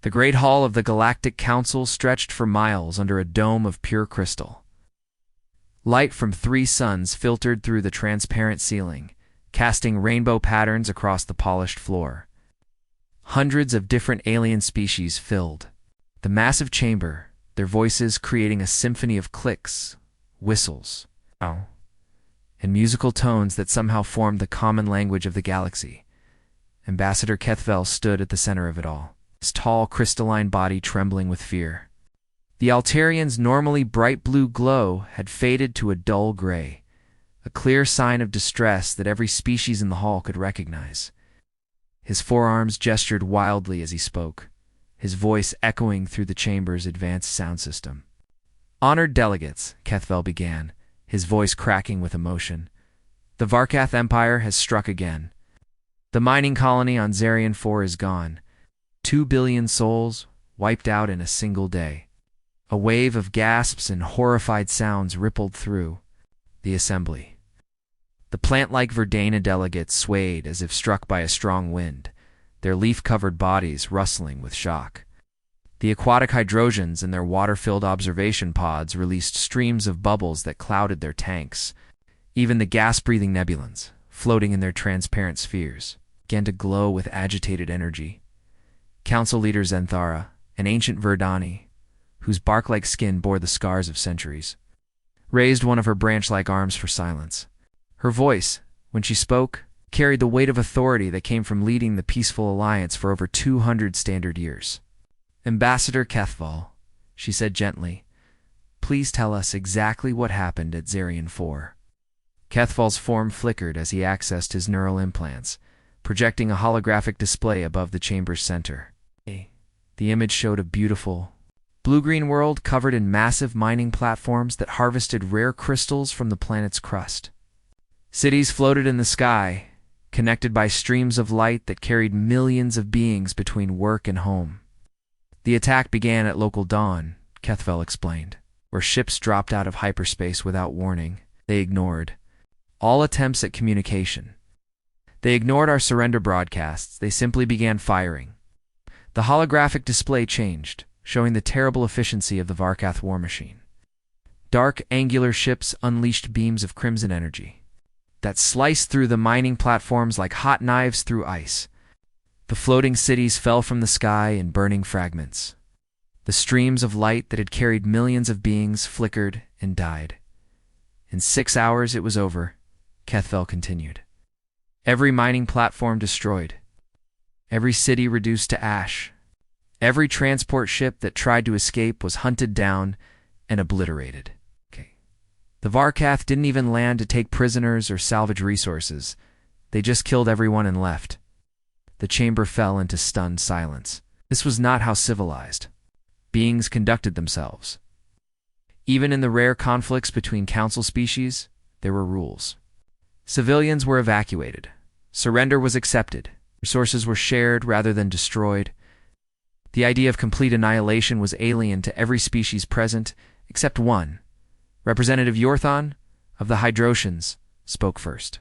The great hall of the Galactic Council stretched for miles under a dome of pure crystal. Light from 3 suns filtered through the transparent ceiling, casting rainbow patterns across the polished floor. Hundreds of different alien species filled the massive chamber, their voices creating a symphony of clicks, whistles, and musical tones that somehow formed the common language of the galaxy. Ambassador Kethvel stood at the center of it all, his tall, crystalline body trembling with fear. The Altarian's normally bright blue glow had faded to a dull gray, a clear sign of distress that every species in the hall could recognize. His forearms gestured wildly as he spoke, his voice echoing through the chamber's advanced sound system. "Honored delegates," Kethvel began, his voice cracking with emotion. "The Varkath Empire has struck again. The mining colony on Zarian 4 is gone. 2 billion souls wiped out in a single day." A wave of gasps and horrified sounds rippled through the assembly. The plant-like Verdana delegates swayed as if struck by a strong wind, their leaf-covered bodies rustling with shock. The aquatic hydrogens in their water-filled observation pods released streams of bubbles that clouded their tanks. Even the gas-breathing nebulans, floating in their transparent spheres, began to glow with agitated energy. Council leader Zentara, an ancient Verdani, whose bark-like skin bore the scars of centuries, raised one of her branch-like arms for silence. Her voice, when she spoke, carried the weight of authority that came from leading the peaceful alliance for over 200 standard years. "Ambassador Kethvel," she said gently, "please tell us exactly what happened at Zarian 4. Kethvel's form flickered as he accessed his neural implants, projecting a holographic display above the chamber's center. The image showed a beautiful, blue-green world covered in massive mining platforms that harvested rare crystals from the planet's crust. Cities floated in the sky, connected by streams of light that carried millions of beings between work and home. The attack began at local dawn, Kethvel explained, where ships dropped out of hyperspace without warning. They ignored all attempts at communication. They ignored our surrender broadcasts. They simply began firing. The holographic display changed, showing the terrible efficiency of the Varkath war machine. Dark, angular ships unleashed beams of crimson energy that sliced through the mining platforms like hot knives through ice. The floating cities fell from the sky in burning fragments. The streams of light that had carried millions of beings flickered and died. In 6 hours it was over, Kethvel continued. Every mining platform destroyed. Every city reduced to ash. Every transport ship that tried to escape was hunted down and obliterated. The Varkath didn't even land to take prisoners or salvage resources. They just killed everyone and left. The chamber fell into stunned silence. This was not how civilized beings conducted themselves. Even in the rare conflicts between council species, there were rules. Civilians were evacuated. Surrender was accepted. Resources were shared rather than destroyed. The idea of complete annihilation was alien to every species present, except one. Representative Yorthon, of the Hydrotians, spoke first,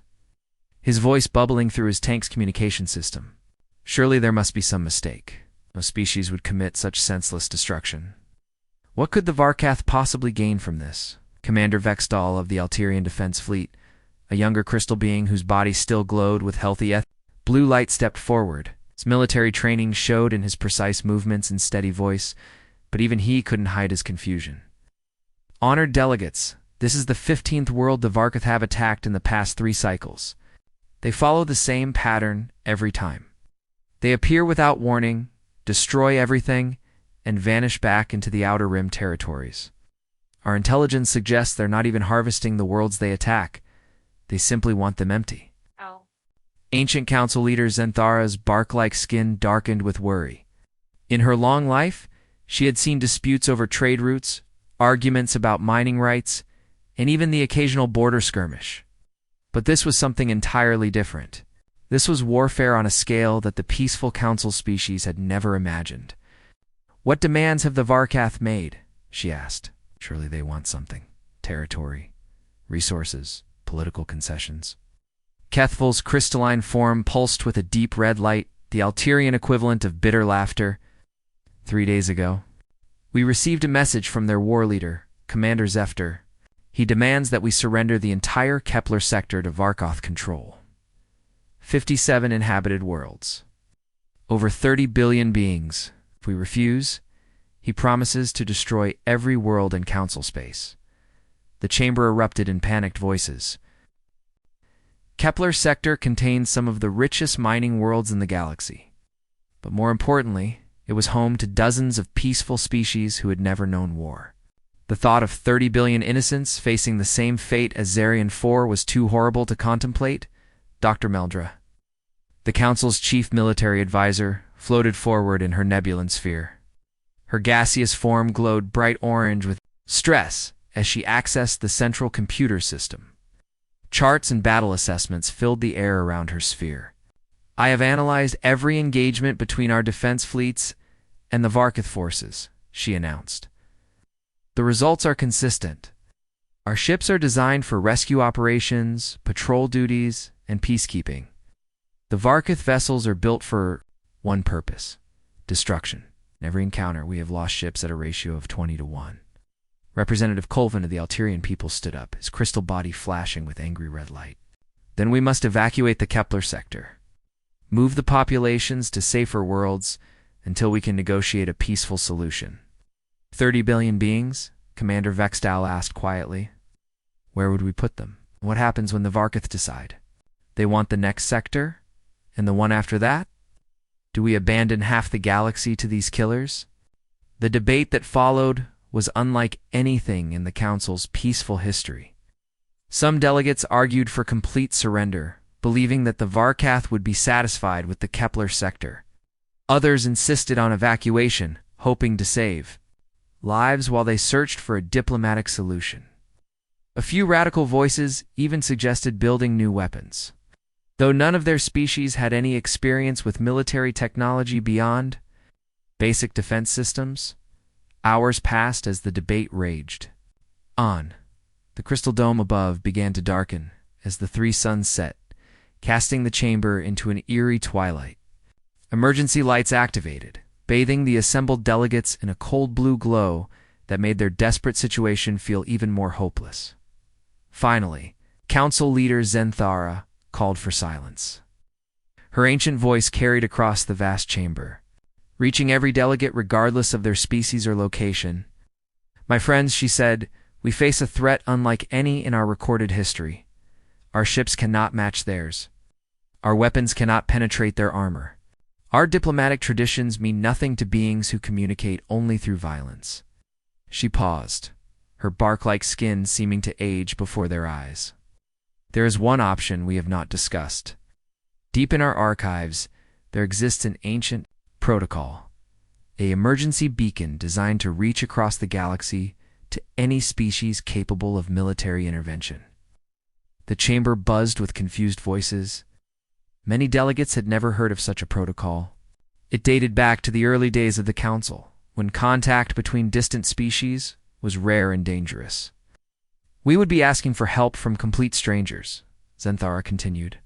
his voice bubbling through his tank's communication system. Surely there must be some mistake. No species would commit such senseless destruction. What could the Varkath possibly gain from this? Commander Vexdal of the Altarian Defense Fleet, a younger crystal being whose body still glowed with healthy blue light, stepped forward. His military training showed in his precise movements and steady voice, but even he couldn't hide his confusion. "Honored delegates, this is the 15th world the Varkath have attacked in the past 3 cycles. They follow the same pattern every time. They appear without warning, destroy everything, and vanish back into the Outer Rim territories. Our intelligence suggests they're not even harvesting the worlds they attack. They simply want them empty." Ancient council leader Zentara's bark-like skin darkened with worry. In her long life, she had seen disputes over trade routes, arguments about mining rights, and even the occasional border skirmish. But this was something entirely different. This was warfare on a scale that the peaceful council species had never imagined. "What demands have the Varkath made?" she asked. Surely they want something. Territory, resources, political concessions. Kethvel's crystalline form pulsed with a deep red light, the Altarian equivalent of bitter laughter. 3 days ago. We received a message from their war leader, Commander Zefter. He demands that we surrender the entire Kepler sector to Varkoth control. 57 inhabited worlds. Over 30 billion beings. If we refuse, he promises to destroy every world in council space. The chamber erupted in panicked voices. Kepler sector contains some of the richest mining worlds in the galaxy. But more importantly, it was home to dozens of peaceful species who had never known war. The thought of 30 billion innocents facing the same fate as Zarian 4 was too horrible to contemplate, Dr. Meldra, the Council's chief military advisor, floated forward in her nebulan sphere. Her gaseous form glowed bright orange with stress as she accessed the central computer system. Charts and battle assessments filled the air around her sphere. I have analyzed every engagement between our defense fleets and the Varkoth forces, she announced. The results are consistent. Our ships are designed for rescue operations, patrol duties, and peacekeeping. The Varkoth vessels are built for one purpose: destruction. In every encounter, we have lost ships at a ratio of 20-1. Representative Colvin of the Alterian people stood up, his crystal body flashing with angry red light. Then we must evacuate the Kepler sector. Move the populations to safer worlds until we can negotiate a peaceful solution. 30 billion beings? Commander Vextal asked quietly. Where would we put them? What happens when the Varkoth decide? They want the next sector? And the one after that? Do we abandon half the galaxy to these killers? The debate that followed was unlike anything in the Council's peaceful history. Some delegates argued for complete surrender, believing that the Varkoth would be satisfied with the Kepler sector. Others insisted on evacuation, hoping to save lives while they searched for a diplomatic solution. A few radical voices even suggested building new weapons. Though none of their species had any experience with military technology beyond basic defense systems, hours passed as the debate raged. On, the crystal dome above began to darken as the 3 suns set, casting the chamber into an eerie twilight. Emergency lights activated, bathing the assembled delegates in a cold blue glow that made their desperate situation feel even more hopeless. Finally, Council leader Zentara called for silence. Her ancient voice carried across the vast chamber, reaching every delegate regardless of their species or location. My friends, she said, we face a threat unlike any in our recorded history. Our ships cannot match theirs. Our weapons cannot penetrate their armor. Our diplomatic traditions mean nothing to beings who communicate only through violence. She paused, her bark-like skin seeming to age before their eyes. There is one option we have not discussed. Deep in our archives, there exists an ancient protocol, an emergency beacon designed to reach across the galaxy to any species capable of military intervention. The chamber buzzed with confused voices. Many delegates had never heard of such a protocol. It dated back to the early days of the Council, when contact between distant species was rare and dangerous. We would be asking for help from complete strangers, Zentara continued.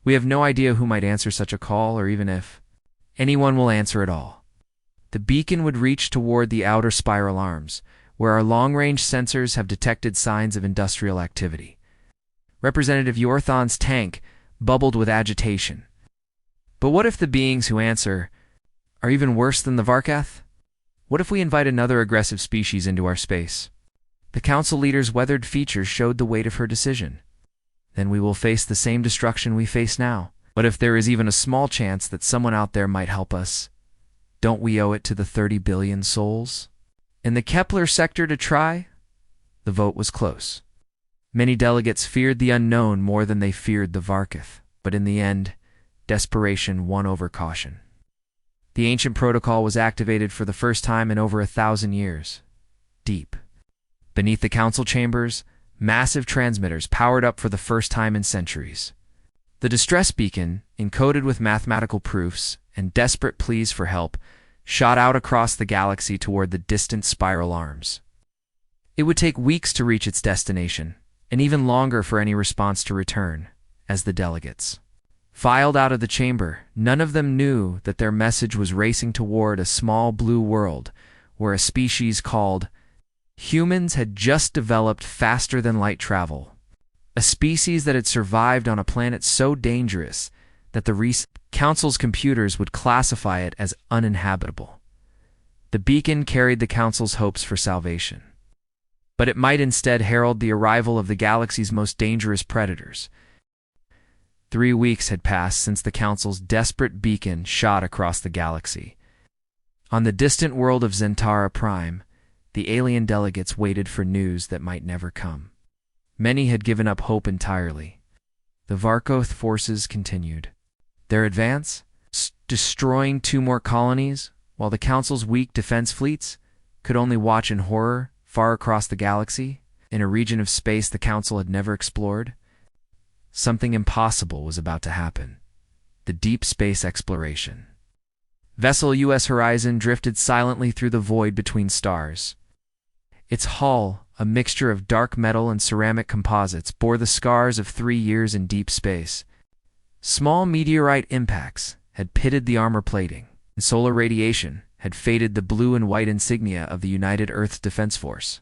We have no idea who might answer such a call, or even if anyone will answer at all. The beacon would reach toward the outer spiral arms, where our long-range sensors have detected signs of industrial activity. Representative Yorthon's tank bubbled with agitation. But what if the beings who answer are even worse than the Varkoth? What if we invite another aggressive species into our space? The Council leader's weathered features showed the weight of her decision. Then we will face the same destruction we face now. But if there is even a small chance that someone out there might help us, don't we owe it to the 30 billion souls in the Kepler sector to try? The vote was close. Many delegates feared the unknown more than they feared the Varkoth, but in the end, desperation won over caution. The ancient protocol was activated for the first time in over 1,000 years. Deep beneath the council chambers, massive transmitters powered up for the first time in centuries. The distress beacon, encoded with mathematical proofs and desperate pleas for help, shot out across the galaxy toward the distant spiral arms. It would take weeks to reach its destination, and even longer for any response to return, as the delegates filed out of the chamber. None of them knew that their message was racing toward a small blue world where a species called humans had just developed faster than light travel. A species that had survived on a planet so dangerous that the Council's computers would classify it as uninhabitable. The beacon carried the Council's hopes for salvation. But it might instead herald the arrival of the galaxy's most dangerous predators. 3 weeks had passed since the Council's desperate beacon shot across the galaxy. On the distant world of Zentara Prime, the alien delegates waited for news that might never come. Many had given up hope entirely. The Varkoth forces continued their advance, destroying 2 more colonies, while the Council's weak defense fleets could only watch in horror far across the galaxy, in a region of space the Council had never explored. Something impossible was about to happen. The deep space exploration. Vessel U.S. Horizon drifted silently through the void between stars. Its hull, a mixture of dark metal and ceramic composites, bore the scars of 3 years in deep space. Small meteorite impacts had pitted the armor plating, and solar radiation had faded the blue and white insignia of the United Earth Defense Force.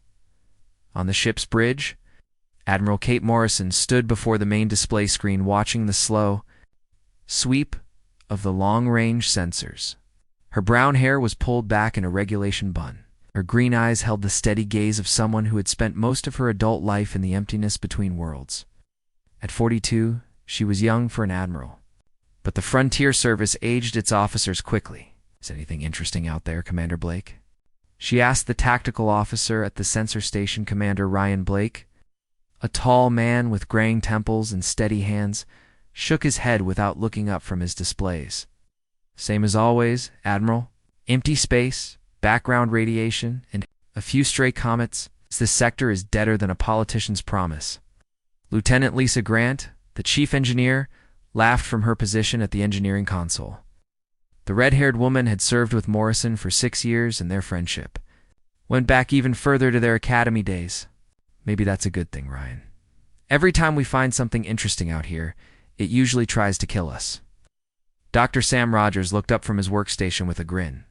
On the ship's bridge, Admiral Kate Morrison stood before the main display screen watching the slow sweep of the long-range sensors. Her brown hair was pulled back in a regulation bun. Her green eyes held the steady gaze of someone who had spent most of her adult life in the emptiness between worlds. At 42, she was young for an admiral. But the Frontier Service aged its officers quickly. "Is anything interesting out there, Commander Blake?" she asked the tactical officer at the sensor station, Commander Ryan Blake. A tall man with graying temples and steady hands shook his head without looking up from his displays. "Same as always, Admiral. Empty space, background radiation, and a few stray comets. This sector is deader than a politician's promise." Lieutenant Lisa Grant, the chief engineer, laughed from her position at the engineering console. The red-haired woman had served with Morrison for 6 years, and their friendship went back even further to their academy days. "Maybe that's a good thing, Ryan. Every time we find something interesting out here, it usually tries to kill us." Dr. Sam Rogers looked up from his workstation with a grin.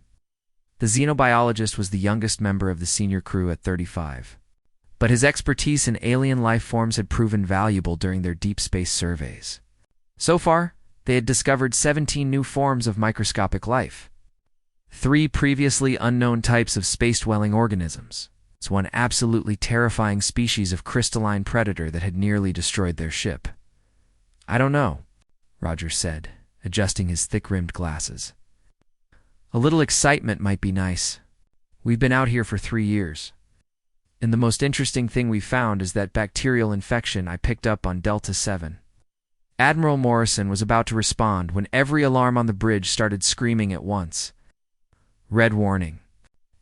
The xenobiologist was the youngest member of the senior crew at 35. But his expertise in alien life forms had proven valuable during their deep space surveys. So far, they had discovered 17 new forms of microscopic life. 3 previously unknown types of space-dwelling organisms. It's one absolutely terrifying species of crystalline predator that had nearly destroyed their ship. "I don't know," Rogers said, adjusting his thick-rimmed glasses. "A little excitement might be nice. We've been out here for 3 years. And the most interesting thing we found is that bacterial infection I picked up on Delta 7. Admiral Morrison was about to respond when every alarm on the bridge started screaming at once. Red warning.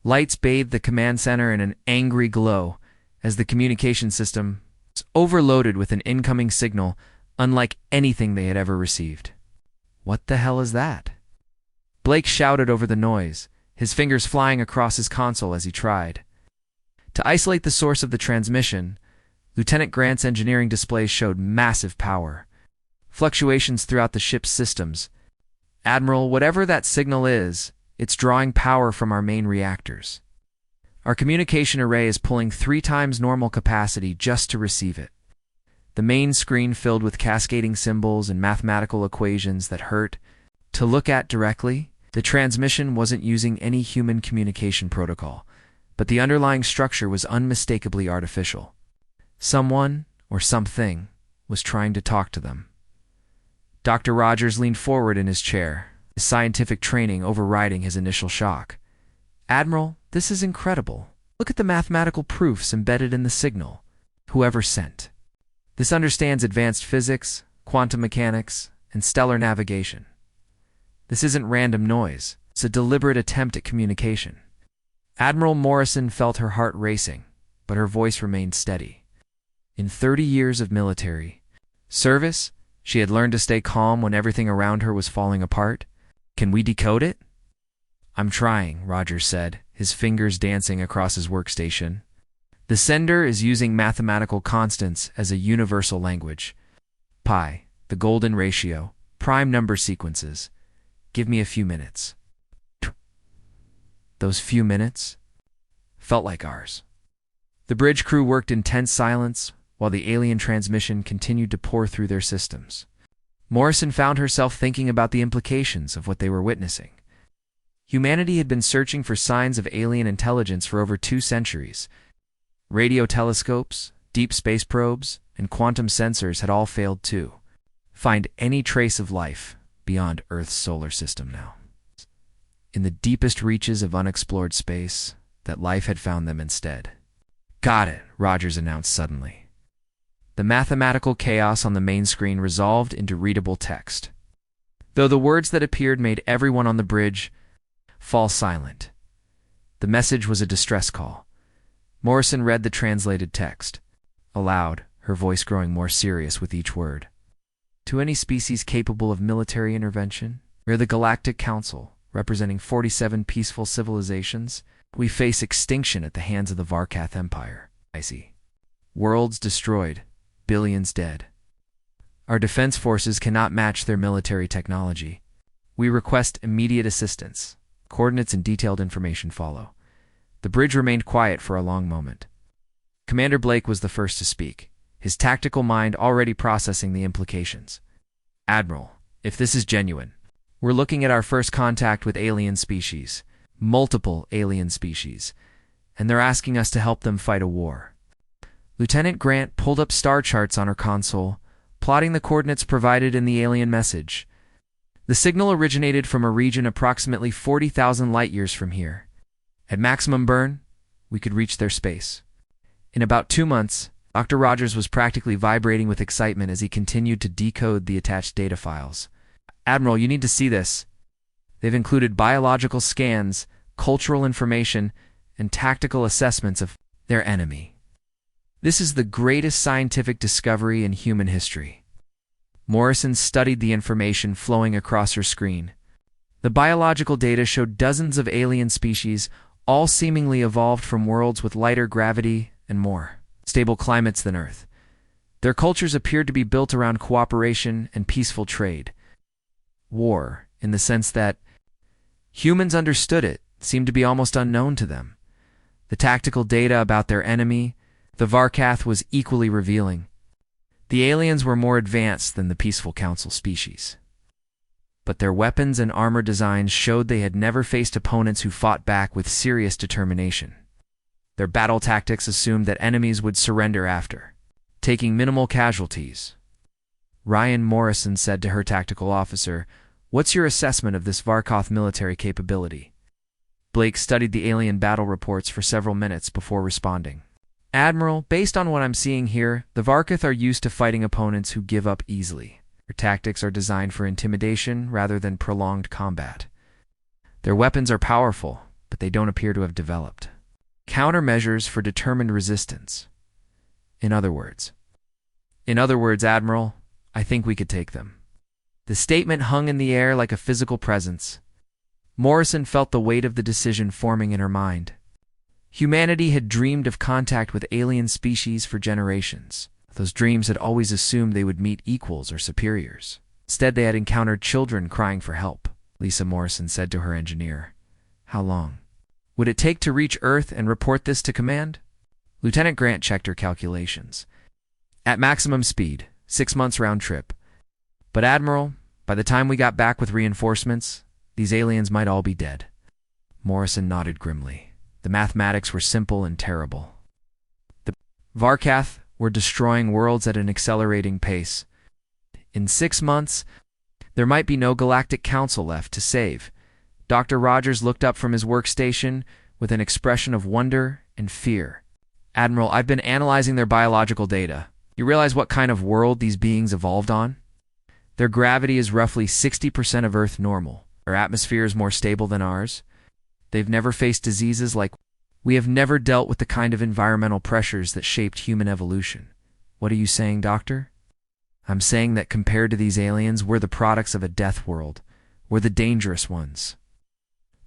Lights bathed the command center in an angry glow as the communication system was overloaded with an incoming signal unlike anything they had ever received. "What the hell is that?" Blake shouted over the noise, his fingers flying across his console as he tried. To isolate the source of the transmission, Lieutenant Grant's engineering displays showed massive power. Fluctuations throughout the ship's systems. "Admiral, whatever that signal is, it's drawing power from our main reactors. Our communication array is pulling 3 times normal capacity just to receive it." The main screen filled with cascading symbols and mathematical equations that hurt to look at directly. The transmission wasn't using any human communication protocol, but the underlying structure was unmistakably artificial. Someone, or something, was trying to talk to them. Dr. Rogers leaned forward in his chair, his scientific training overriding his initial shock. "Admiral, this is incredible. Look at the mathematical proofs embedded in the signal. Whoever sent this understands advanced physics, quantum mechanics, and stellar navigation. This isn't random noise. It's a deliberate attempt at communication." Admiral Morrison felt her heart racing, but her voice remained steady. In 30 years of military service, she had learned to stay calm when everything around her was falling apart. "Can we decode it?" "I'm trying," Rogers said, his fingers dancing across his workstation. "The sender is using mathematical constants as a universal language. Pi, the golden ratio, prime number sequences. Give me a few minutes. Those few minutes felt like hours. The bridge crew worked in tense silence while the alien transmission continued to pour through their systems. Morrison found herself thinking about the implications of what they were witnessing. Humanity had been searching for signs of alien intelligence for over 2 centuries. Radio telescopes, deep space probes, and quantum sensors had all failed to find any trace of life beyond Earth's solar system now. In the deepest reaches of unexplored space, that life had found them instead. Got it, Rogers announced suddenly. The mathematical chaos on the main screen resolved into readable text. Though the words that appeared made everyone on the bridge fall silent. The message was a distress call. Morrison read the translated text. Aloud, her voice growing more serious with each word. To any species capable of military intervention, or the Galactic Council, representing 47 peaceful civilizations, we face extinction at the hands of the Varkath Empire. I see. Worlds destroyed, billions dead. Our defense forces cannot match their military technology. We request immediate assistance. Coordinates and detailed information follow. The bridge remained quiet for a long moment. Commander Blake was the first to speak, his tactical mind already processing the implications. Admiral, if this is genuine, we're looking at our first contact with alien species, multiple alien species, and they're asking us to help them fight a war. Lieutenant Grant pulled up star charts on her console, plotting the coordinates provided in the alien message. The signal originated from a region approximately 40,000 light-years from here. At maximum burn, we could reach their space. In about 2 months, Dr. Rogers was practically vibrating with excitement as he continued to decode the attached data files. Admiral, you need to see this. They've included biological scans, cultural information, and tactical assessments of their enemy. This is the greatest scientific discovery in human history. Morrison studied the information flowing across her screen. The biological data showed dozens of alien species, all seemingly evolved from worlds with lighter gravity and more stable climates than Earth. Their cultures appeared to be built around cooperation and peaceful trade. War, in the sense that humans understood it, seemed to be almost unknown to them. The tactical data about their enemy, the Varkath, was equally revealing. The aliens were more advanced than the peaceful council species. But their weapons and armor designs showed they had never faced opponents who fought back with serious determination. Their battle tactics assumed that enemies would surrender after taking minimal casualties. Ryan, Morrison said to her tactical officer, "What's your assessment of this Varkath military capability?" Blake studied the alien battle reports for several minutes before responding. Admiral, based on what I'm seeing here, the Varkath are used to fighting opponents who give up easily. Their tactics are designed for intimidation rather than prolonged combat. Their weapons are powerful, but they don't appear to have developed countermeasures for determined resistance. In other words, Admiral, I think we could take them. The statement hung in the air like a physical presence. Morrison felt the weight of the decision forming in her mind. Humanity had dreamed of contact with alien species for generations. Those dreams had always assumed they would meet equals or superiors. Instead, they had encountered children crying for help. Lisa Morrison said to her engineer, "How long would it take to reach Earth and report this to command?" Lieutenant Grant checked her calculations. "At maximum speed, 6 months round trip. But Admiral, by the time we got back with reinforcements, these aliens might all be dead." Morrison nodded grimly. The mathematics were simple and terrible. The Varkath were destroying worlds at an accelerating pace. In 6 months, there might be no Galactic Council left to save. Dr. Rogers looked up from his workstation with an expression of wonder and fear. "Admiral, I've been analyzing their biological data. You realize what kind of world these beings evolved on? Their gravity is roughly 60% of Earth normal. Their atmosphere is more stable than ours. They've never faced diseases like we have never dealt with the kind of environmental pressures that shaped human evolution." "What are you saying, Doctor?" "I'm saying that compared to these aliens, we're the products of a death world. We're the dangerous ones."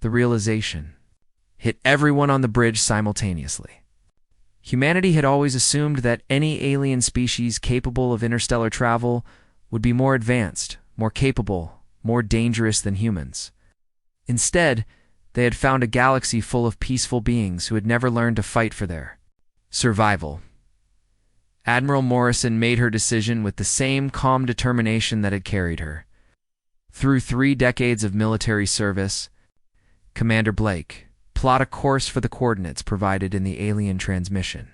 The realization hit everyone on the bridge simultaneously. Humanity had always assumed that any alien species capable of interstellar travel would be more advanced, more capable, more dangerous than humans. Instead, they had found a galaxy full of peaceful beings who had never learned to fight for their survival. Admiral Morrison made her decision with the same calm determination that had carried her. Through 3 decades of military service, Commander Blake, plot a course for the coordinates provided in the alien transmission.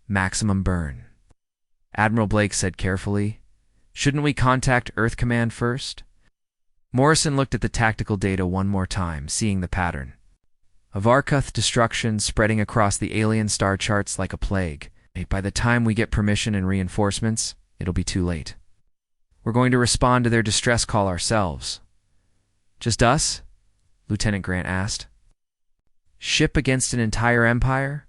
Maximum burn. Admiral Blake said carefully, "Shouldn't we contact Earth Command first?" Morrison looked at the tactical data one more time, seeing the pattern of Arkuth destruction spreading across the alien star charts like a plague. By the time we get permission and reinforcements, it'll be too late. We're going to respond to their distress call ourselves. Just us? Lieutenant Grant asked. Ship against an entire empire?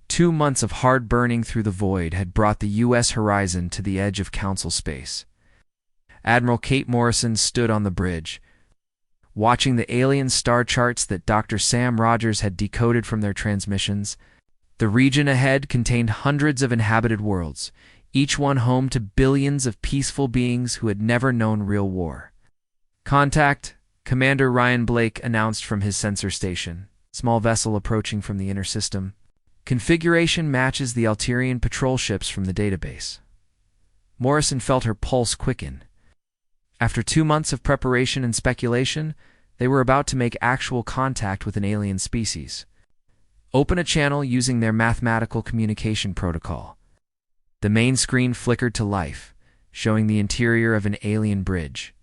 2 months of hard burning through the void had brought the U.S. horizon to the edge of Council space. Admiral Kate Morrison stood on the bridge, watching the alien star charts that Dr. Sam Rogers had decoded from their transmissions. The region ahead contained hundreds of inhabited worlds, each one home to billions of peaceful beings who had never known real war. "Contact," Commander Ryan Blake announced from his sensor station. Small vessel approaching from the inner system. Configuration matches the Alterian patrol ships from the database. Morrison felt her pulse quicken. After 2 months of preparation and speculation, they were about to make actual contact with an alien species. Open a channel using their mathematical communication protocol. The main screen flickered to life, showing the interior of an alien bridge.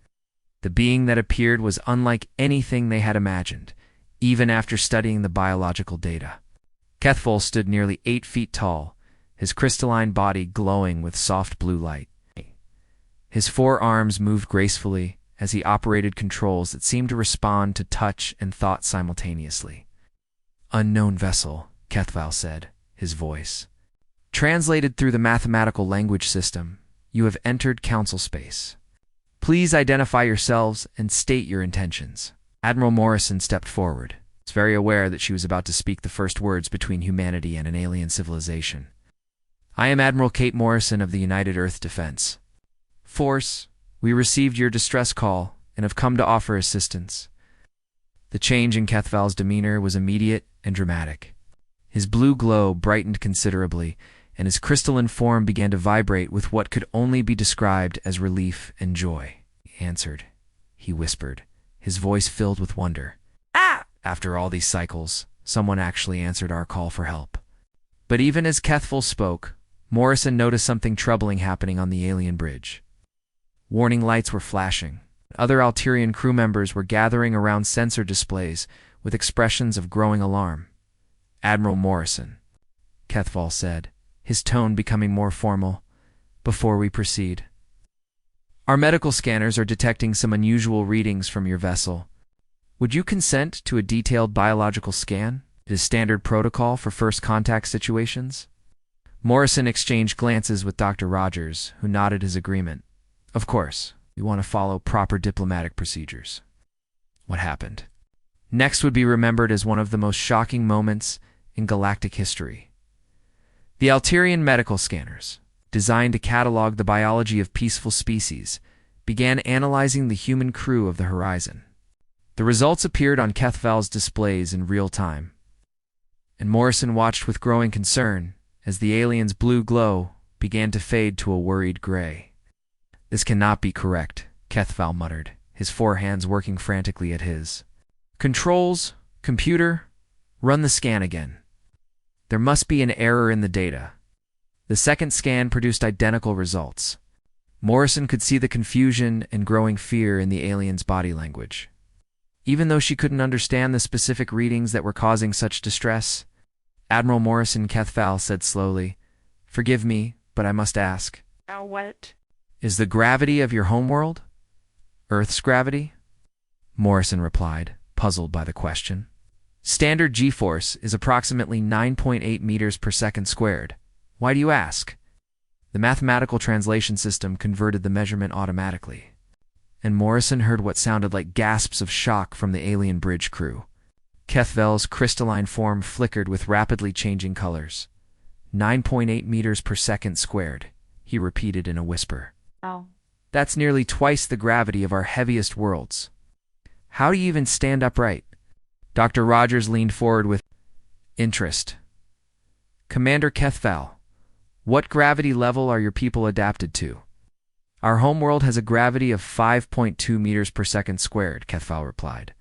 The being that appeared was unlike anything they had imagined, even after studying the biological data. Kethful stood nearly 8 feet tall, his crystalline body glowing with soft blue light. His 4 arms moved gracefully as he operated controls that seemed to respond to touch and thought simultaneously. "Unknown vessel," Kethval said, his voice translated through the mathematical language system. "You have entered Council space. Please identify yourselves and state your intentions." Admiral Morrison stepped forward, very aware that she was about to speak the first words between humanity and an alien civilization. "I am Admiral Kate Morrison of the United Earth Defense Force. We received your distress call and have come to offer assistance." The change in Kethval's demeanor was immediate and dramatic. His blue glow brightened considerably, and his crystalline form began to vibrate with what could only be described as relief and joy. "He answered," he whispered, his voice filled with wonder. "Ah!" After all these cycles, someone actually answered our call for help. But even as Kethval spoke, Morrison noticed something troubling happening on the alien bridge. Warning lights were flashing. Other Alterian crew members were gathering around sensor displays with expressions of growing alarm. "Admiral Morrison," Kethval said, his tone becoming more formal, "before we proceed, our medical scanners are detecting some unusual readings from your vessel. Would you consent to a detailed biological scan? It is standard protocol for first contact situations." Morrison exchanged glances with Dr. Rogers, who nodded his agreement. "Of course. We want to follow proper diplomatic procedures." What happened next would be remembered as one of the most shocking moments in galactic history. The Alterian medical scanners, designed to catalog the biology of peaceful species, began analyzing the human crew of the horizon. The results appeared on Kethval's displays in real time, and Morrison watched with growing concern as the alien's blue glow began to fade to a worried gray. "This cannot be correct," Kethval muttered, his 4 hands working frantically at his. "Controls, computer, run the scan again. There must be an error in the data." The second scan produced identical results. Morrison could see the confusion and growing fear in the alien's body language. Even though she couldn't understand the specific readings that were causing such distress, Admiral Morrison, Kethval said slowly, "Forgive me, but I must ask. What? Is the gravity of your homeworld Earth's gravity?" Morrison replied, puzzled by the question. "Standard G-force is approximately 9.8 meters per second squared. Why do you ask?" The mathematical translation system converted the measurement automatically, and Morrison heard what sounded like gasps of shock from the alien bridge crew. Kethval's crystalline form flickered with rapidly changing colors. 9.8 meters per second squared, he repeated in a whisper. Oh, That's nearly twice the gravity of our heaviest worlds. How do you even stand upright? Dr. Rogers leaned forward with interest. Commander Kethval, what gravity level are your people adapted to? Our homeworld has a gravity of 5.2 meters per second squared, Kethval replied.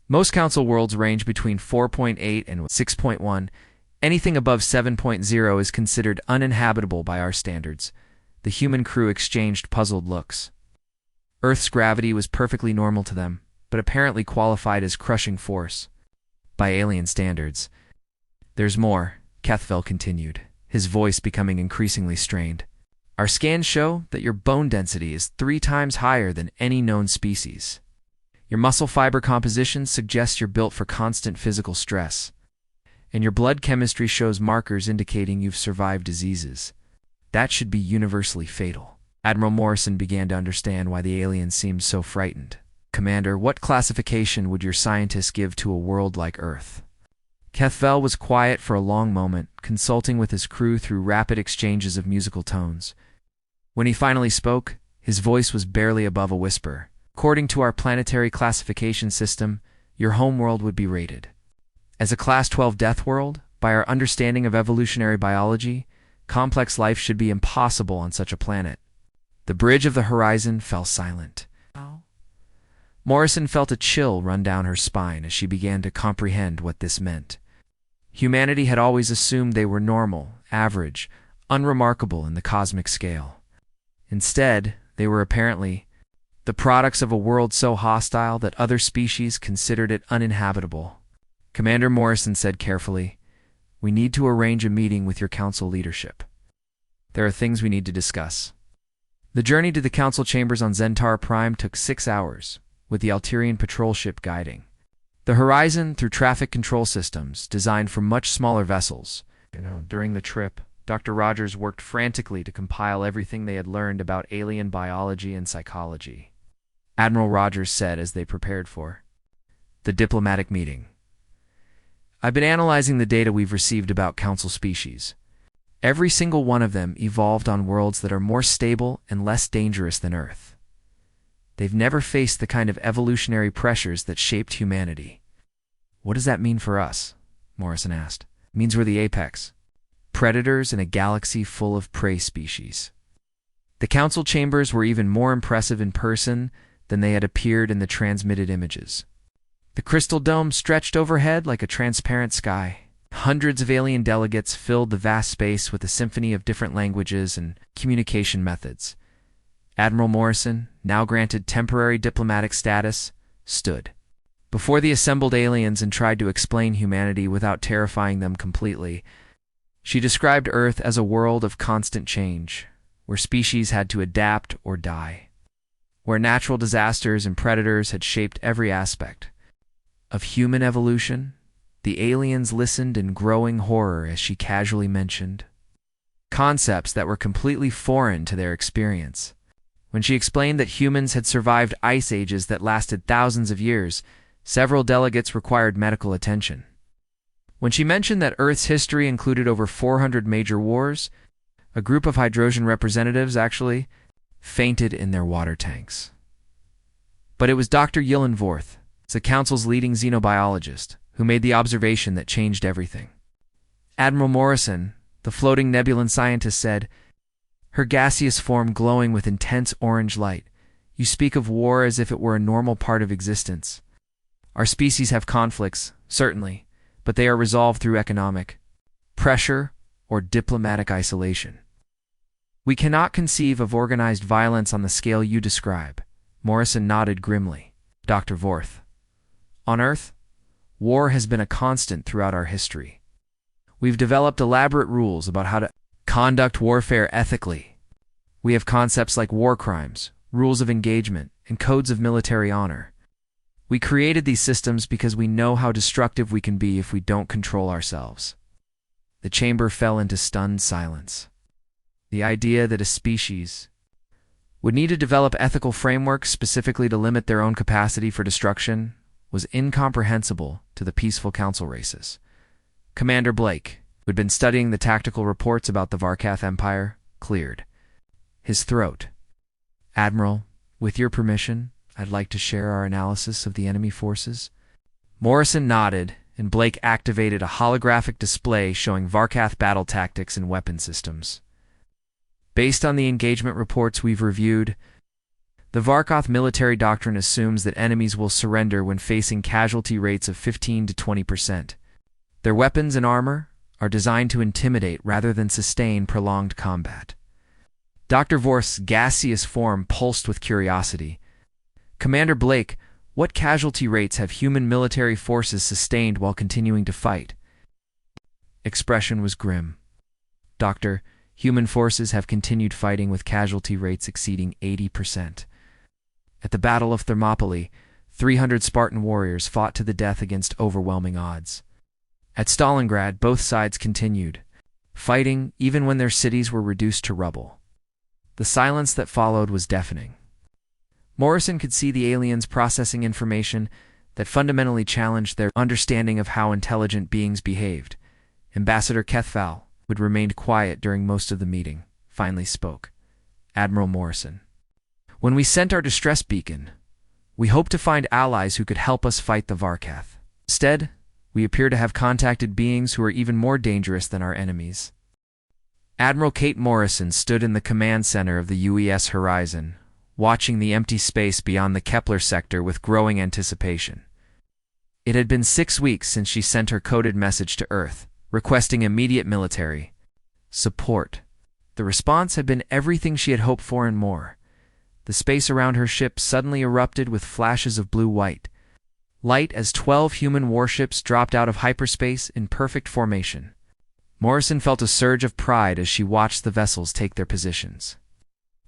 Most council worlds range between 4.8 and 6.1. Anything above 7.0 is considered uninhabitable by our standards. The human crew exchanged puzzled looks. Earth's gravity was perfectly normal to them, but apparently qualified as crushing force by alien standards. There's more, Kethval continued, his voice becoming increasingly strained. Our scans show that your bone density is 3 times higher than any known species. Your muscle fiber composition suggests you're built for constant physical stress. And your blood chemistry shows markers indicating you've survived diseases. That should be universally fatal. Admiral Morrison began to understand why the aliens seemed so frightened. Commander, what classification would your scientists give to a world like Earth? Kethval was quiet for a long moment, consulting with his crew through rapid exchanges of musical tones. When he finally spoke, his voice was barely above a whisper. According to our planetary classification system, your homeworld would be rated as a Class 12 death world. By our understanding of evolutionary biology, complex life should be impossible on such a planet. The bridge of the horizon fell silent. Morrison felt a chill run down her spine as she began to comprehend what this meant. Humanity had always assumed they were normal, average, unremarkable in the cosmic scale. Instead, they were apparently the products of a world so hostile that other species considered it uninhabitable. Commander Morrison said carefully, "We need to arrange a meeting with your council leadership. There are things we need to discuss." The journey to the council chambers on Zentara Prime took 6 hours, with the Alterian patrol ship guiding the horizon through traffic control systems designed for much smaller vessels. During the trip, Dr. Rogers worked frantically to compile everything they had learned about alien biology and psychology. Admiral Rogers said as they prepared for the diplomatic meeting, "I've been analyzing the data we've received about council species. Every single one of them evolved on worlds that are more stable and less dangerous than Earth. They've never faced the kind of evolutionary pressures that shaped humanity." "What does that mean for us?" Morrison asked. "It means we're the apex. Predators in a galaxy full of prey species." The council chambers were even more impressive in person than they had appeared in the transmitted images. The crystal dome stretched overhead like a transparent sky. Hundreds of alien delegates filled the vast space with a symphony of different languages and communication methods. Admiral Morrison, now granted temporary diplomatic status, stood before the assembled aliens and tried to explain humanity without terrifying them completely. She described Earth as a world of constant change, where species had to adapt or die, where natural disasters and predators had shaped every aspect of human evolution. The aliens listened in growing horror as she casually mentioned concepts that were completely foreign to their experience. When she explained that humans had survived ice ages that lasted thousands of years, several delegates required medical attention. When she mentioned that Earth's history included over 400 major wars, a group of Hydrosian representatives actually fainted in their water tanks. But it was Dr. Yillenvorth, the council's leading xenobiologist, who made the observation that changed everything. Admiral Morrison, the floating nebulan scientist, said, her gaseous form glowing with intense orange light, "You speak of war as if it were a normal part of existence. Our species have conflicts, certainly, but they are resolved through economic pressure or diplomatic isolation. We cannot conceive of organized violence on the scale you describe." Morrison nodded grimly. Dr. Vorth, "On Earth, war has been a constant throughout our history. We've developed elaborate rules about how to conduct warfare ethically. We have concepts like war crimes, rules of engagement, and codes of military honor. We created these systems because we know how destructive we can be if we don't control ourselves." The chamber fell into stunned silence. The idea that a species would need to develop ethical frameworks specifically to limit their own capacity for destruction was incomprehensible to the peaceful council races. Commander Blake, who had been studying the tactical reports about the Varkath Empire, cleared his throat. Admiral, with your permission, I'd like to share our analysis of the enemy forces. Morrison nodded, and Blake activated a holographic display showing Varkath battle tactics and weapon systems. Based on the engagement reports we've reviewed, the Varkath military doctrine assumes that enemies will surrender when facing casualty rates of 15 to 20%. Their weapons and armor are designed to intimidate rather than sustain prolonged combat. Dr. Vorth's gaseous form pulsed with curiosity. Commander Blake, what casualty rates have human military forces sustained while continuing to fight? Expression was grim. Doctor, human forces have continued fighting with casualty rates exceeding 80%. At the Battle of Thermopylae, 300 Spartan warriors fought to the death against overwhelming odds. At Stalingrad, both sides continued, fighting even when their cities were reduced to rubble. The silence that followed was deafening. Morrison could see the aliens processing information that fundamentally challenged their understanding of how intelligent beings behaved. Ambassador Kethval, who had remained quiet during most of the meeting, finally spoke. Admiral Morrison, when we sent our distress beacon, we hoped to find allies who could help us fight the Varkath. Instead, we appear to have contacted beings who are even more dangerous than our enemies. Admiral Kate Morrison stood in the command center of the UES horizon, watching the empty space beyond the Kepler sector with growing anticipation. It had been 6 weeks since she sent her coded message to Earth, requesting immediate military support. The response had been everything she had hoped for and more. The space around her ship suddenly erupted with flashes of blue-white light as 12 human warships dropped out of hyperspace in perfect formation. Morrison felt a surge of pride as she watched the vessels take their positions.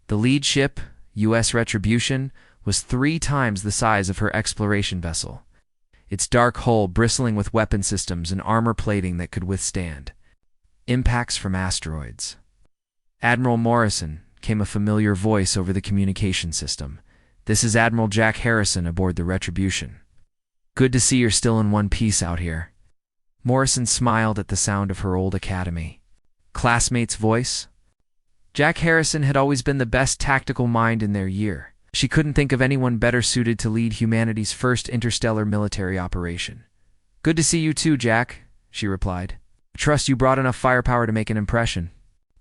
The lead ship, U.S. Retribution, was 3 times the size of her exploration vessel, its dark hull bristling with weapon systems and armor plating that could withstand impacts from asteroids. Admiral Morrison, came a familiar voice over the communication system. This is Admiral Jack Harrison aboard the Retribution. Good to see you're still in one piece out here. Morrison smiled at the sound of her old academy classmate's voice. Jack Harrison had always been the best tactical mind in their year. She couldn't think of anyone better suited to lead humanity's first interstellar military operation. Good to see you too, Jack, she replied. I trust you brought enough firepower to make an impression.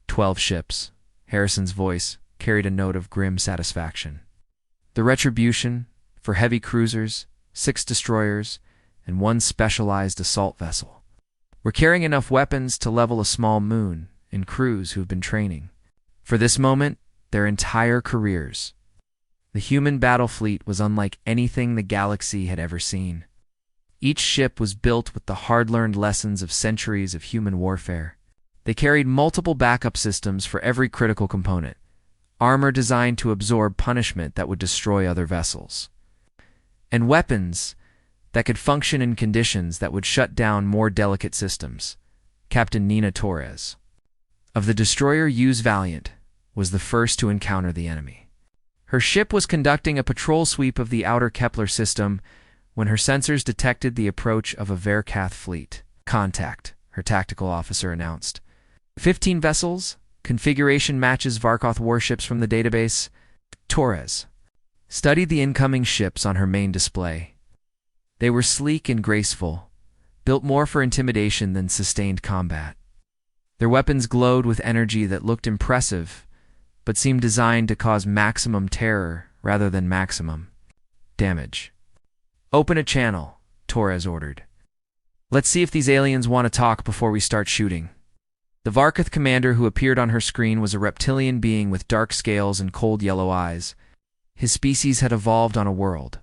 12 ships. Harrison's voice carried a note of grim satisfaction. The Retribution, for heavy cruisers, 6 destroyers, and 1 specialized assault vessel. We're carrying enough weapons to level a small moon and crews who've been training for this moment their entire careers. The human battle fleet was unlike anything the galaxy had ever seen. Each ship was built with the hard-learned lessons of centuries of human warfare. They carried multiple backup systems for every critical component, armor designed to absorb punishment that would destroy other vessels, and weapons that could function in conditions that would shut down more delicate systems. Captain Nina Torres, of the destroyer Hughes Valiant, was the first to encounter the enemy. Her ship was conducting a patrol sweep of the outer Kepler system when her sensors detected the approach of a Varkath fleet. Contact, her tactical officer announced. 15 vessels, configuration matches Varkath warships from the database. Torres studied the incoming ships on her main display. They were sleek and graceful, built more for intimidation than sustained combat. Their weapons glowed with energy that looked impressive, but seemed designed to cause maximum terror rather than maximum damage. Open a channel, Torres ordered. Let's see if these aliens want to talk before we start shooting. The Varkath commander who appeared on her screen was a reptilian being with dark scales and cold yellow eyes. His species had evolved on a world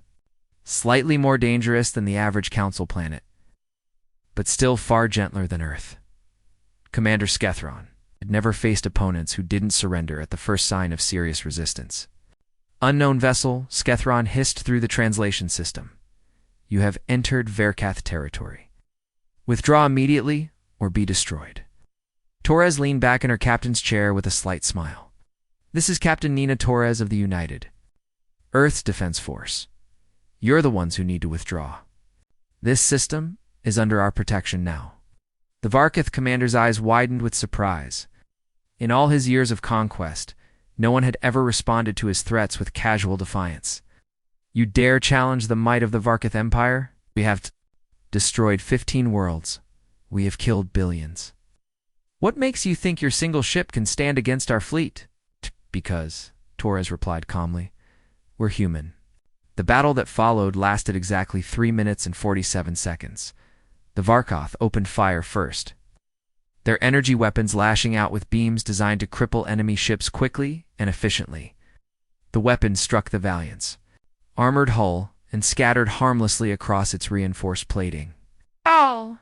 slightly more dangerous than the average council planet, but still far gentler than Earth. Commander Skethron had never faced opponents who didn't surrender at the first sign of serious resistance. Unknown vessel, Skethron hissed through the translation system. You have entered Varkath territory. Withdraw immediately or be destroyed. Torres leaned back in her captain's chair with a slight smile. This is Captain Nina Torres of the United Earth's Defense Force. You're the ones who need to withdraw. This system is under our protection now. The Varkath commander's eyes widened with surprise. In all his years of conquest, No one had ever responded to his threats with casual defiance. "You dare challenge the might of the Varkath Empire? We have destroyed 15 worlds. We have killed billions. What makes you think your single ship can stand against our fleet?" "Because," Torres replied calmly, "we're human." The battle that followed lasted exactly 3 minutes and 47 seconds. The Varkath opened fire first, their energy weapons lashing out with beams designed to cripple enemy ships quickly and efficiently. The weapons struck the Valiant's armored hull and scattered harmlessly across its reinforced plating. Oh!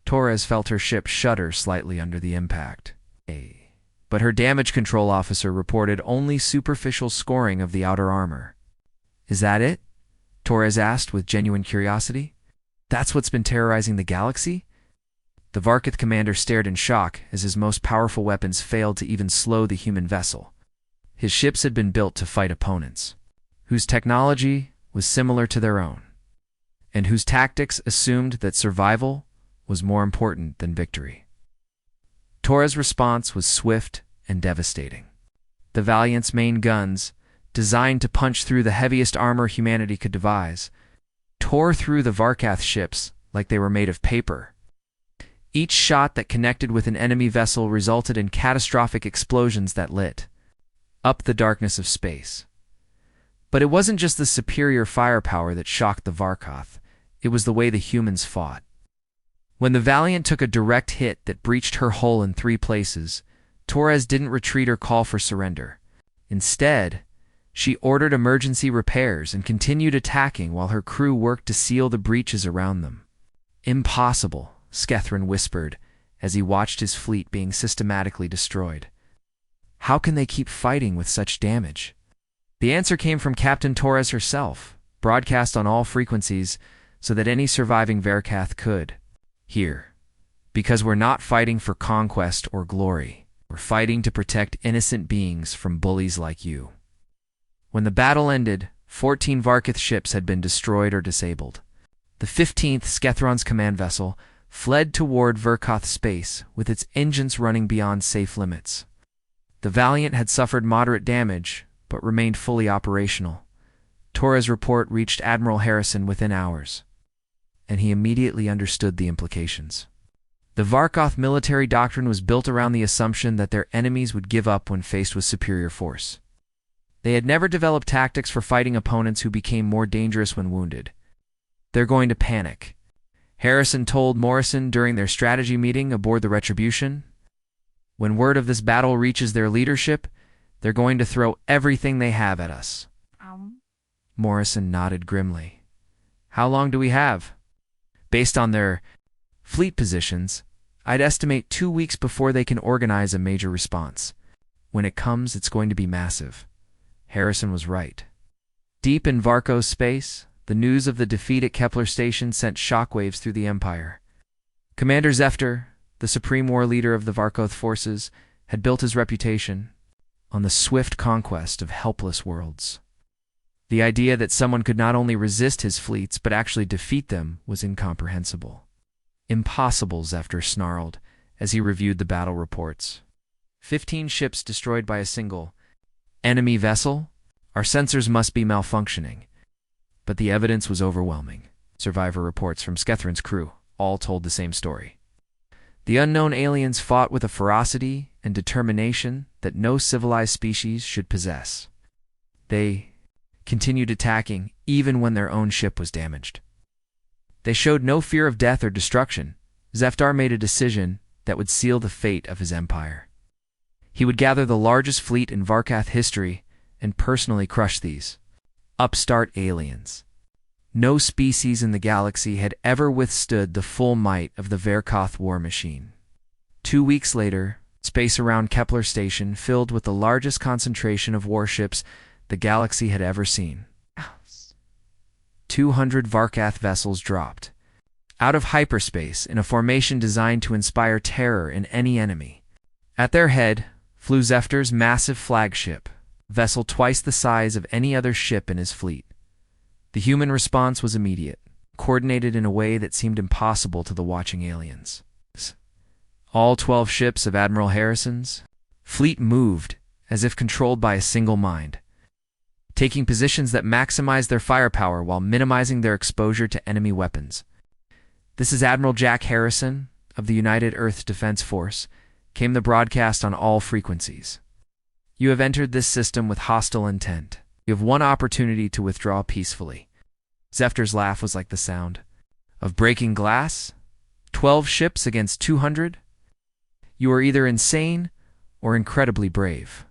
Torres felt her ship shudder slightly under the impact. But her damage control officer reported only superficial scoring of the outer armor. "Is that it?" Torres asked with genuine curiosity. "That's what's been terrorizing the galaxy?" The Varkath commander stared in shock as his most powerful weapons failed to even slow the human vessel. His ships had been built to fight opponents, whose technology was similar to their own, and whose tactics assumed that survival was more important than victory. Torres' response was swift and devastating. The Valiant's main guns, designed to punch through the heaviest armor humanity could devise, tore through the Varkath ships like they were made of paper. Each shot that connected with an enemy vessel resulted in catastrophic explosions that lit up the darkness of space. But it wasn't just the superior firepower that shocked the Varkath, it was the way the humans fought. When the Valiant took a direct hit that breached her hull in 3 places, Torres didn't retreat or call for surrender. Instead, she ordered emergency repairs and continued attacking while her crew worked to seal the breaches around them. "Impossible," Skethrin whispered as he watched his fleet being systematically destroyed. "How can they keep fighting with such damage?" The answer came from Captain Torres herself, broadcast on all frequencies so that any surviving Varkath could hear. "Because we're not fighting for conquest or glory. We're fighting to protect innocent beings from bullies like you." When the battle ended, 14 Varkath ships had been destroyed or disabled. The 15th, Skethron's command vessel, fled toward Varkath space with its engines running beyond safe limits. The Valiant had suffered moderate damage, but remained fully operational. Torres' report reached Admiral Harrison within hours, and he immediately understood the implications. The Varkath military doctrine was built around the assumption that their enemies would give up when faced with superior force. They had never developed tactics for fighting opponents who became more dangerous when wounded. "They're going to panic," Harrison told Morrison during their strategy meeting aboard the Retribution. "When word of this battle reaches their leadership, they're going to throw everything they have at us." Morrison nodded grimly. "How long do we have?" "Based on their fleet positions, I'd estimate 2 weeks before they can organize a major response. When it comes, it's going to be massive." Harrison was right. Deep in Varko's space, the news of the defeat at Kepler Station sent shockwaves through the Empire. Commander Zefter, the supreme war leader of the Varkoth forces, had built his reputation on the swift conquest of helpless worlds. The idea that someone could not only resist his fleets but actually defeat them was incomprehensible. "Impossible," Zefter snarled as he reviewed the battle reports. 15 ships destroyed by a single enemy vessel? Our sensors must be malfunctioning." But the evidence was overwhelming. Survivor reports from Skethrin's crew all told the same story. The unknown aliens fought with a ferocity and determination that no civilized species should possess. They continued attacking even when their own ship was damaged. They showed no fear of death or destruction. Zeftar made a decision that would seal the fate of his empire. He would gather the largest fleet in Varkath history and personally crush these upstart aliens. No species in the galaxy had ever withstood the full might of the Varkath war machine. 2 weeks later, space around Kepler Station filled with the largest concentration of warships the galaxy had ever seen. 200 Varkath vessels dropped out of hyperspace in a formation designed to inspire terror in any enemy. At their head flew Zefter's massive flagship, a vessel twice the size of any other ship in his fleet. The human response was immediate, coordinated in a way that seemed impossible to the watching aliens. All 12 ships of Admiral Harrison's fleet moved as if controlled by a single mind, taking positions that maximize their firepower while minimizing their exposure to enemy weapons. "This is Admiral Jack Harrison of the United Earth Defense Force," came the broadcast on all frequencies. "You have entered this system with hostile intent. You have one opportunity to withdraw peacefully." Zefter's laugh was like the sound of breaking glass. 12 ships against 200? You are either insane or incredibly brave.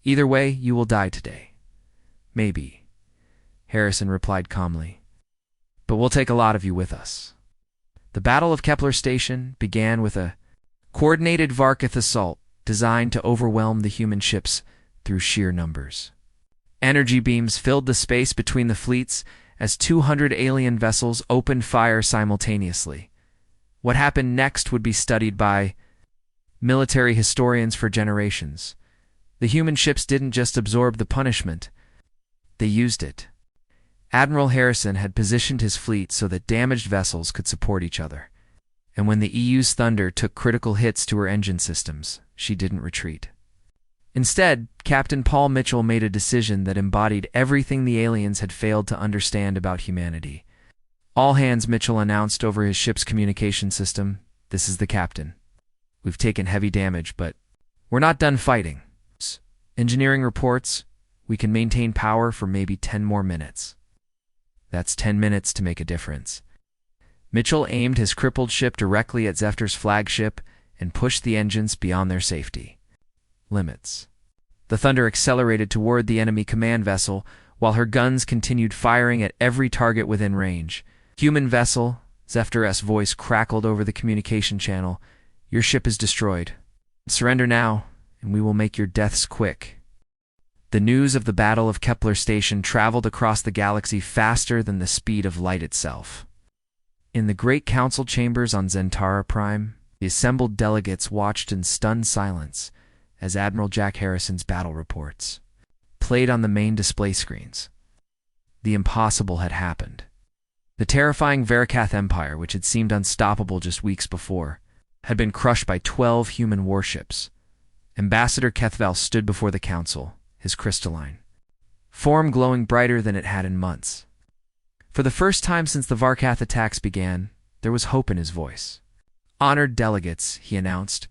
Either way, you will die today. "Maybe," Harrison replied calmly. "But we'll take a lot of you with us." The Battle of Kepler Station began with a coordinated Varkith assault designed to overwhelm the human ships through sheer numbers. Energy beams filled the space between the fleets as 200 alien vessels opened fire simultaneously. What happened next would be studied by military historians for generations. The human ships didn't just absorb the punishment, they used it. Admiral Harrison had positioned his fleet so that damaged vessels could support each other. And when the EU's Thunder took critical hits to her engine systems, she didn't retreat. Instead, Captain Paul Mitchell made a decision that embodied everything the aliens had failed to understand about humanity. "All hands," Mitchell announced over his ship's communication system. "This is the captain. We've taken heavy damage, but we're not done fighting. Engineering reports, we can maintain power for maybe 10 more minutes. That's 10 minutes to make a difference." Mitchell aimed his crippled ship directly at Zefter's flagship and pushed the engines beyond their safety limits. The Thunder accelerated toward the enemy command vessel, while her guns continued firing at every target within range. "Human vessel," Zefter's voice crackled over the communication channel. "Your ship is destroyed. Surrender now, and we will make your deaths quick." The news of the Battle of Kepler Station traveled across the galaxy faster than the speed of light itself. In the great council chambers on Zentara Prime, the assembled delegates watched in stunned silence as Admiral Jack Harrison's battle reports played on the main display screens. The impossible had happened. The terrifying Verakath Empire, which had seemed unstoppable just weeks before, had been crushed by 12 human warships. Ambassador Kethval stood before the council, his crystalline form glowing brighter than it had in months. For the first time since the Varkath attacks began, there was hope in his voice. "Honored delegates," he announced,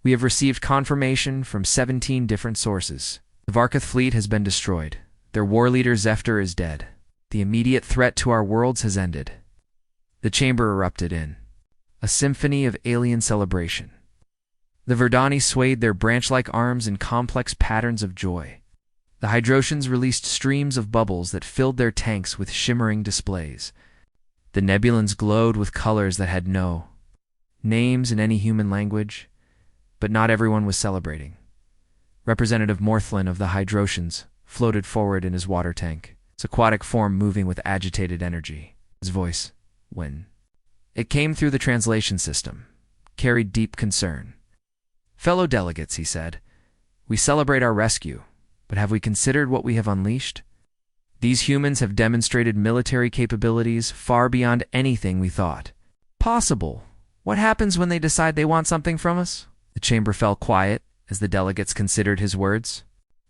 "we have received confirmation from 17 different sources. The Varkath fleet has been destroyed. Their war leader Zefter is dead. The immediate threat to our worlds has ended." The chamber erupted in a symphony of alien celebration. The Verdani swayed their branch-like arms in complex patterns of joy. The Hydrotians released streams of bubbles that filled their tanks with shimmering displays. The Nebulans glowed with colors that had no names in any human language, but not everyone was celebrating. Representative Morthlin of the Hydrotians floated forward in his water tank, his aquatic form moving with agitated energy. His voice, when it came through the translation system, carried deep concern. "Fellow delegates," he said, "we celebrate our rescue, but have we considered what we have unleashed? These humans have demonstrated military capabilities far beyond anything we thought possible. What happens when they decide they want something from us?" The chamber fell quiet as the delegates considered his words.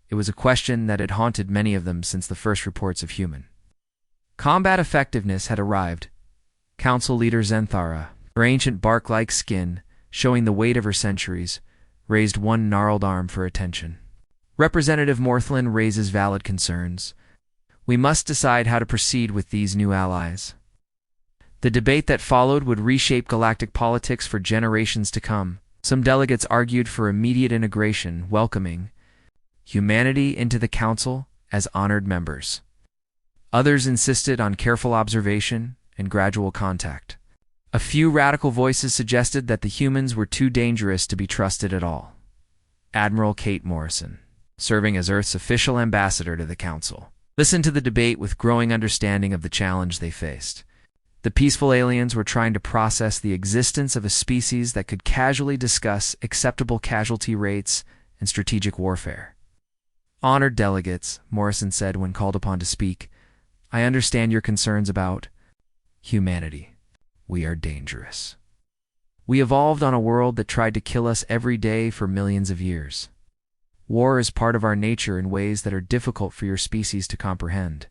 It was a question that had haunted many of them since the first reports of human combat effectiveness had arrived. Council leader Zentara, her ancient bark-like skin showing the weight of her centuries, raised one gnarled arm for attention. Representative Morthlin raises valid concerns. "We must decide how to proceed with these new allies." The debate that followed would reshape galactic politics for generations to come. Some delegates argued for immediate integration, welcoming humanity into the council as honored members. Others insisted on careful observation and gradual contact. A few radical voices suggested that the humans were too dangerous to be trusted at all. Admiral Kate Morrison, serving as Earth's official ambassador to the council, listened to the debate with growing understanding of the challenge they faced. The peaceful aliens were trying to process the existence of a species that could casually discuss acceptable casualty rates and strategic warfare. "Honored delegates," Morrison said when called upon to speak, "I understand your concerns about humanity. We are dangerous. We evolved on a world that tried to kill us every day for millions of years. War is part of our nature in ways that are difficult for your species to comprehend.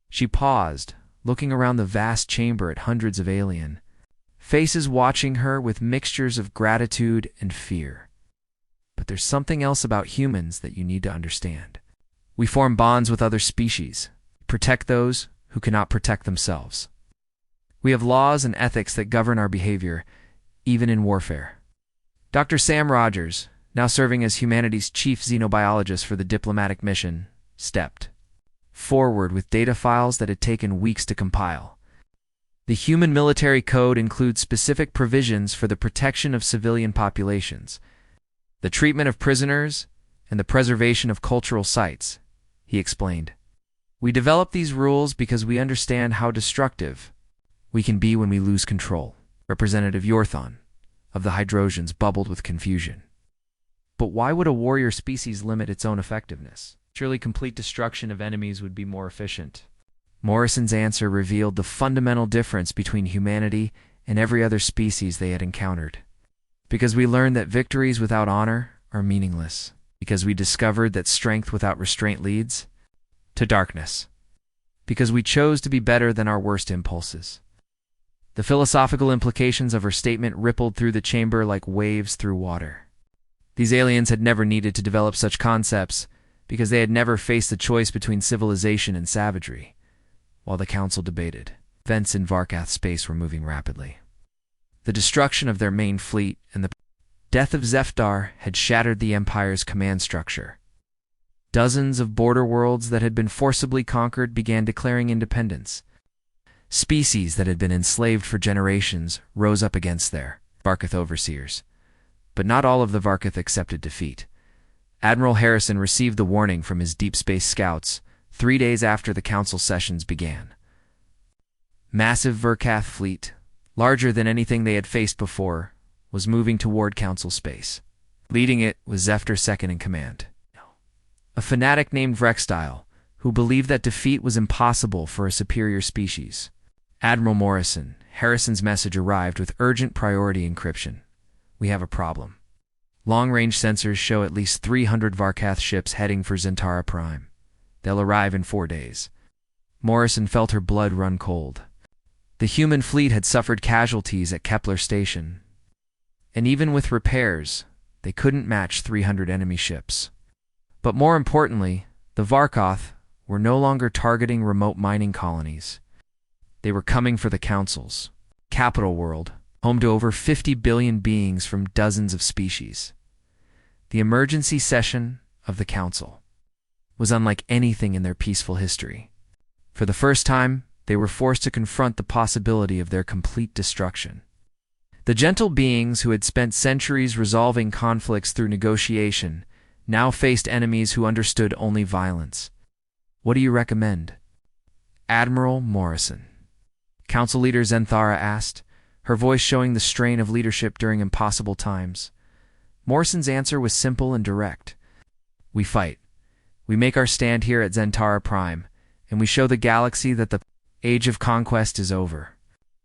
She paused, looking around the vast chamber at hundreds of alien faces watching her with mixtures of gratitude and fear. But there's something else about humans that you need to understand. We form bonds with other species, protect those who cannot protect themselves. We have laws and ethics that govern our behavior, even in warfare. Dr. Sam Rogers, now serving as humanity's chief xenobiologist for the diplomatic mission, stepped forward with data files that had taken weeks to compile. The Human Military Code includes specific provisions for the protection of civilian populations, the treatment of prisoners, and the preservation of cultural sites, he explained. We developed these rules because we understand how destructive we can be when we lose control. Representative Yorthon of the Hydrosians bubbled with confusion. But why would a warrior species limit its own effectiveness? Surely complete destruction of enemies would be more efficient. Morrison's answer revealed the fundamental difference between humanity and every other species they had encountered. Because we learned that victories without honor are meaningless. Because we discovered that strength without restraint leads to darkness. Because we chose to be better than our worst impulses. The philosophical implications of her statement rippled through the chamber like waves through water. These aliens had never needed to develop such concepts because they had never faced the choice between civilization and savagery. While the council debated, events in Varkath space were moving rapidly. The destruction of their main fleet and the death of Zephdar had shattered the Empire's command structure. Dozens of border worlds that had been forcibly conquered began declaring independence. Species that had been enslaved for generations rose up against their Varkath overseers. But not all of the Varkath accepted defeat. Admiral Harrison received the warning from his deep space scouts 3 days after the council sessions began. Massive Varkath fleet, larger than anything they had faced before, was moving toward council space. Leading it was Zephdar second in command, a fanatic named Vrextile, who believed that defeat was impossible for a superior species. Admiral Morrison, Harrison's message arrived with urgent priority encryption. We have a problem. Long-range sensors show at least 300 Varkath ships heading for Zentara Prime. They'll arrive in 4 days. Morrison felt her blood run cold. The human fleet had suffered casualties at Kepler Station. And even with repairs, they couldn't match 300 enemy ships. But more importantly, the Varkath were no longer targeting remote mining colonies. They were coming for the Council's capital world, home to over 50 billion beings from dozens of species. The emergency session of the Council was unlike anything in their peaceful history. For the first time, they were forced to confront the possibility of their complete destruction. The gentle beings who had spent centuries resolving conflicts through negotiation now faced enemies who understood only violence. What do you recommend? Admiral Morrison. Council leader Zentara asked, her voice showing the strain of leadership during impossible times. Morrison's answer was simple and direct. We fight. We make our stand here at Zentara Prime, and we show the galaxy that the age of conquest is over.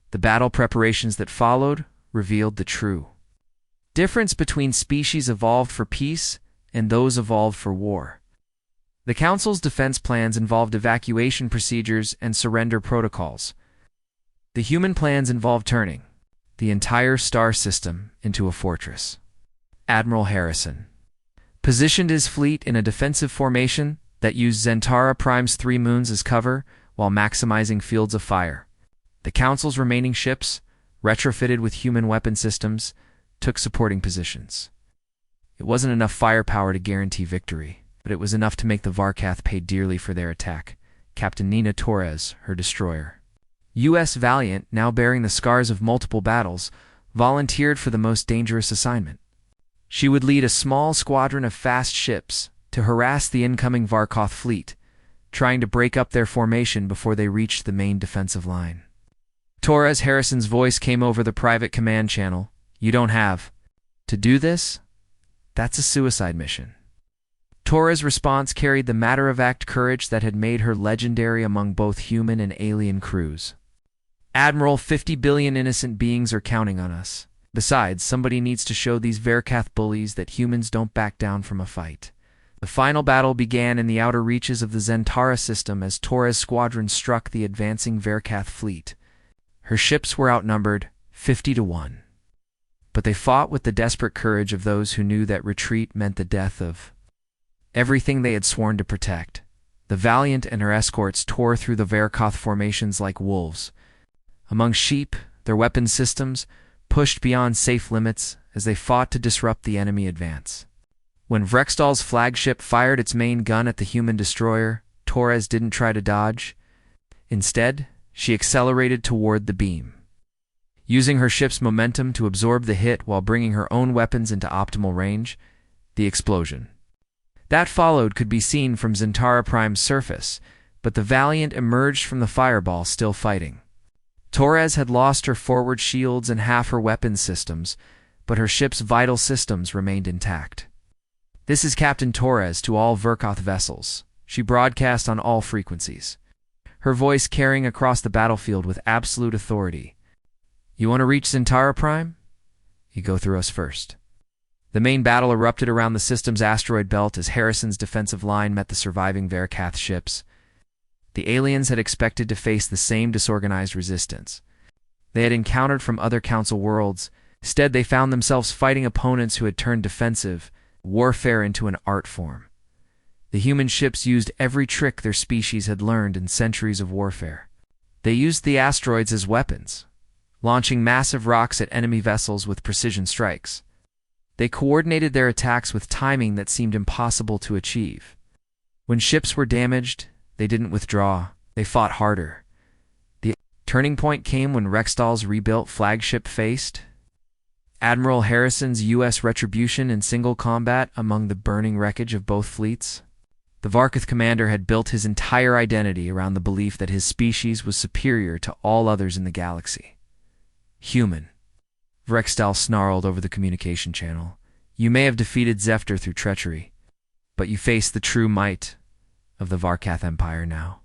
The battle preparations that followed revealed the true difference between species evolved for peace and those evolved for war. The Council's defense plans involved evacuation procedures and surrender protocols. The human plans involved turning the entire star system into a fortress. Admiral Harrison positioned his fleet in a defensive formation that used Zentara Prime's 3 moons as cover while maximizing fields of fire. The Council's remaining ships, retrofitted with human weapon systems, took supporting positions. It wasn't enough firepower to guarantee victory, but it was enough to make the Varkath pay dearly for their attack. Captain Nina Torres, her destroyer, U.S. Valiant, now bearing the scars of multiple battles, volunteered for the most dangerous assignment. She would lead a small squadron of fast ships to harass the incoming Varkath fleet, trying to break up their formation before they reached the main defensive line. Torres Harrison's voice came over the private command channel. You don't have to do this? That's a suicide mission. Torres' response carried the matter-of-fact courage that had made her legendary among both human and alien crews. Admiral, 50 billion innocent beings are counting on us. Besides, somebody needs to show these Varkath bullies that humans don't back down from a fight. The final battle began in the outer reaches of the Zentara system as Torres' squadron struck the advancing Verkath fleet. Her ships were outnumbered 50-1. But they fought with the desperate courage of those who knew that retreat meant the death of everything they had sworn to protect. The Valiant and her escorts tore through the Verkath formations like wolves. Among sheep, their weapon systems pushed beyond safe limits as they fought to disrupt the enemy advance. When Vrextal's flagship fired its main gun at the human destroyer, Torres didn't try to dodge. Instead, she accelerated toward the beam, using her ship's momentum to absorb the hit while bringing her own weapons into optimal range. The explosion that followed could be seen from Zentara Prime's surface, but the Valiant emerged from the fireball still fighting. Torres had lost her forward shields and half her weapons systems, but her ship's vital systems remained intact. "This is Captain Torres to all Verkath vessels," she broadcast on all frequencies, her voice carrying across the battlefield with absolute authority. "You want to reach Zentara Prime? You go through us first." The main battle erupted around the system's asteroid belt as Harrison's defensive line met the surviving Verkath ships. The aliens had expected to face the same disorganized resistance they had encountered from other Council worlds. Instead, they found themselves fighting opponents who had turned defensive warfare into an art form. The human ships used every trick their species had learned in centuries of warfare. They used the asteroids as weapons, launching massive rocks at enemy vessels with precision strikes. They coordinated their attacks with timing that seemed impossible to achieve. When ships were damaged, they didn't withdraw, they fought harder. The turning point came when Rextal's rebuilt flagship faced Admiral Harrison's U.S. retribution in single combat among the burning wreckage of both fleets. The Verkath commander had built his entire identity around the belief that his species was superior to all others in the galaxy. "Human," Vrextal snarled over the communication channel, "you may have defeated Zephyr through treachery, but you face the true might of the Verkath Empire now."